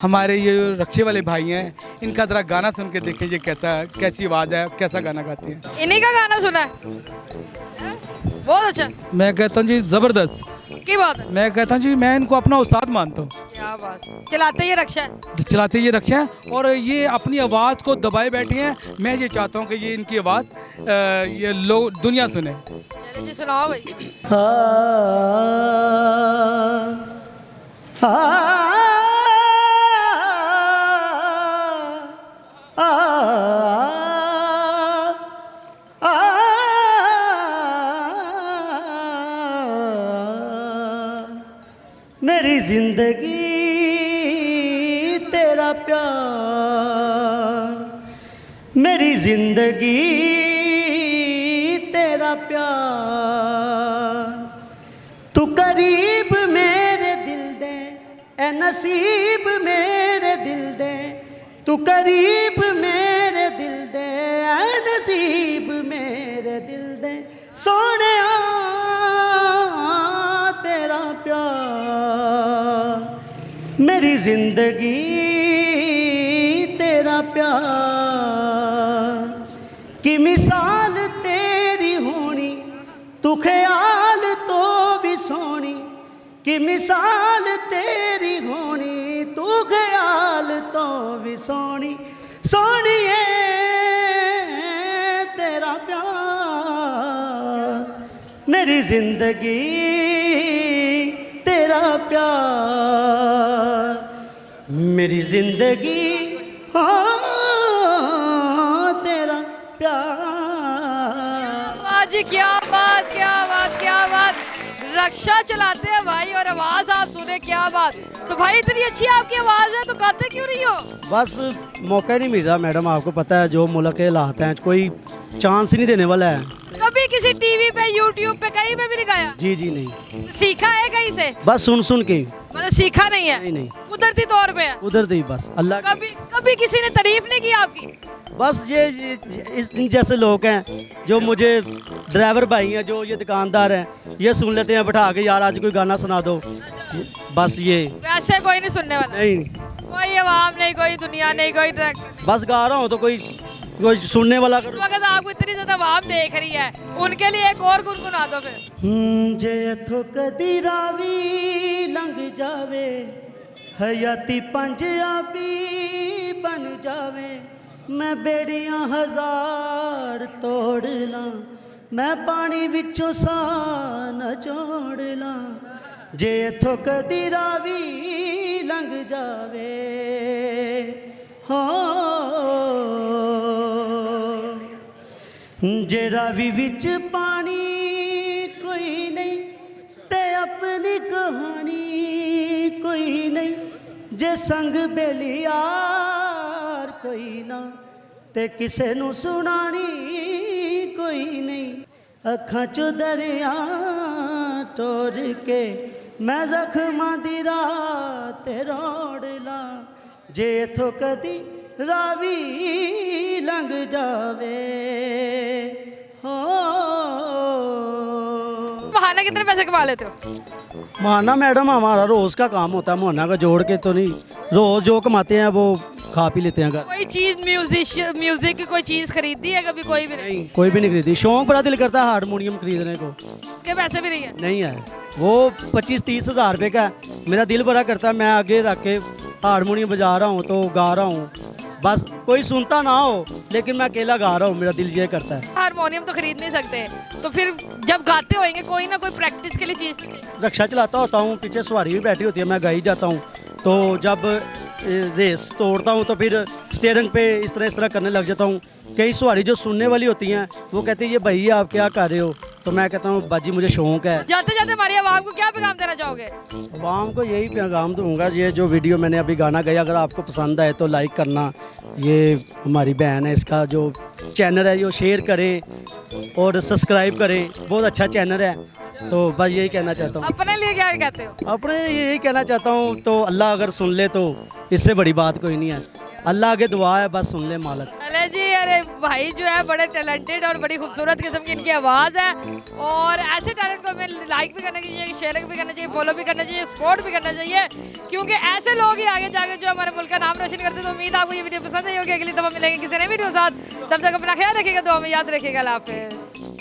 हमारे ये जो रक्षे वाले भाई हैं, इनका जरा गाना सुन के देखें ये कैसी आवाज़ है, कैसा गाना गाते हैं। इन्हीं का गाना सुना है बहुत अच्छा। मैं कहता हूँ जी ज़बरदस्त। की बात है, मैं कहता हूँ जी मैं इनको अपना उस्ताद मानता हूँ। क्या बात। चलाते ये रक्षा है। चलाते ये रक्षा है और ये अपनी आवाज़ को दबाए बैठे हैं। मैं ये चाहता हूँ कि ये इनकी आवाज़ ये लोग दुनिया सुने। चलिए जी सुनाओ भाई। मेरी जिंदगी तेरा प्यार, मेरी जिंदगी तेरा प्यार, तू करीब मेरे दिल दे ए नसीब मेरे दिल दे, तू करीब मेरे दिल दे ए नसीब मेरे दिल दे, सोने तेरा प्यार, मेरी जिंदगी तेरा प्यार, की मिसाल तेरी होनी तू ख्याल तो भी सोनी, की मिसाल तेरी होनी तू ख्याल तो भी सोनी, सोनिए तेरा प्यार, मेरी जिंदगी तेरा प्यार, मेरी जिंदगी हाँ तेरा प्यार। वाह जी, क्या बात क्या बात क्या बात। रक्षा चलाते हैं भाई और आवाज आप सुने, क्या बात। तो भाई इतनी अच्छी आपकी आवाज है तो गाते क्यों नहीं हो? बस मौका ही नहीं मिल रहा मैडम, आपको पता है जो मुल्क के हालात हैं, कोई चांस ही नहीं देने वाला है। कभी किसी टीवी पे यूट्यूब पे कहीं पे भी नहीं गाया? जी जी नहीं, सीखा है कहीं से? बस सुन सुन के। मतलब सीखा नहीं है? नहीं नहीं, कुदरती तौर पे है? उधर ही बस अल्लाह की। कभी कभी किसी ने तारीफ नहीं की आपकी? बस ये इस जैसे लोग हैं जो मुझे ड्राइवर भाई हैं, जो ये दुकानदार हैं, ये सुन लेते हैं बैठा के, यार आज कोई गाना सुना दो, बस ये। वैसे कोई नहीं सुनने वाला? नहीं, कोई अवाम नहीं, कोई दुनिया नहीं, कोई डायरेक्टर। बस गा रहा हूँ तो कोई सुनने वाला इस वक्त आपको इतनी ज्यादा अवाम देख रही है, उनके लिए एक और गुनगुना दो फिर। जे इथों कदी रावी लंघ जावे, हयाती पंजाबी बन जावे, मैं बेड़ियां हजार तोड़ लां, मैं पानी विचों सा न जोड़ लां, जे इथों कदी रावी लंघ जावे हाँ, जे रावी विच पानी कोई नहीं ते अपनी कहानी कोई नहीं, जे संग बेलियार कोई ना ते किसे नू सुनानी कोई नहीं, अखां चों दरिया तोड़ के मैं जख्मां दी रात रोड़ ला, जे इथों कदी रावी लंघ जावे हो। बहाना कितने पैसे कमा लेते हो? महाना मैडम हमारा रोज का काम होता है, मुहाना का जोड़ के तो नहीं, रोज जो कमाते हैं वो खा पी लेते हैं घर। कोई चीज म्यूजिक की कोई चीज खरीदी है कभी? कोई भी नहीं? कोई भी नहीं खरीदी, शौक बड़ा दिल करता है हारमोनियम खरीदने को, उसके पैसे भी नहीं है? नहीं है, वो 25-30 हज़ार रुपये का है, मेरा दिल बड़ा करता है मैं आगे रख के हारमोनियम बजा रहा हूँ तो गा रहा हूँ, बस कोई सुनता ना हो लेकिन मैं अकेला गा रहा हूँ, मेरा दिल ये करता है। हारमोनियम तो खरीद नहीं सकते, तो फिर जब गाते होंगे कोई ना कोई प्रैक्टिस के लिए चीज चाहिए। रक्षा चलाता होता हूँ, पीछे सवारी भी बैठी होती है, मैं गाई जाता हूँ, तो जब रेस तोड़ता हूँ तो फिर स्टीयरिंग पे इस तरह करने लग जाता हूँ। कई सवारी जो सुनने वाली होती हैं वो कहती है ये भैया आप क्या कर रहे हो, तो मैं कहता हूँ बाजी मुझे शौक है। जाते जाते हमारी आवाम को क्या पैगाम देना चाहोगे? आवाम को यही पैगाम दूंगा, ये जो वीडियो मैंने अभी गाना गाया अगर आपको पसंद आए तो लाइक करना, ये हमारी बहन है इसका जो चैनल है ये शेयर करें और सब्सक्राइब करें, बहुत अच्छा चैनल है, तो बस यही कहना चाहता हूँ। अपने लिए क्या कहते हो? अपने यही कहना चाहता हूँ, तो अल्लाह अगर सुन ले तो इससे बड़ी बात कोई नहीं है, अल्लाह आगे दुआ है, बस सुन ले मालिक। अले जी अरे भाई जो है बड़े टैलेंटेड और बड़ी खूबसूरत किस्म की इनकी आवाज़ है, और ऐसे टैलेंट को हमें लाइक भी करना चाहिए, शेयर भी करना चाहिए, फॉलो भी करना चाहिए, सपोर्ट भी करना चाहिए, क्योंकि ऐसे लोग ही आगे जाके जो हमारे मुल्क का नाम रोशन करते हैं। तो उम्मीद आपको ये वीडियो पसंद आई होगी। अगली दफ़ा मिलेंगे किसी नए वीडियो के साथ, तब तक अपना ख्याल रखिएगा, तो हमें याद रखिएगा। अल्लाह हाफिज़।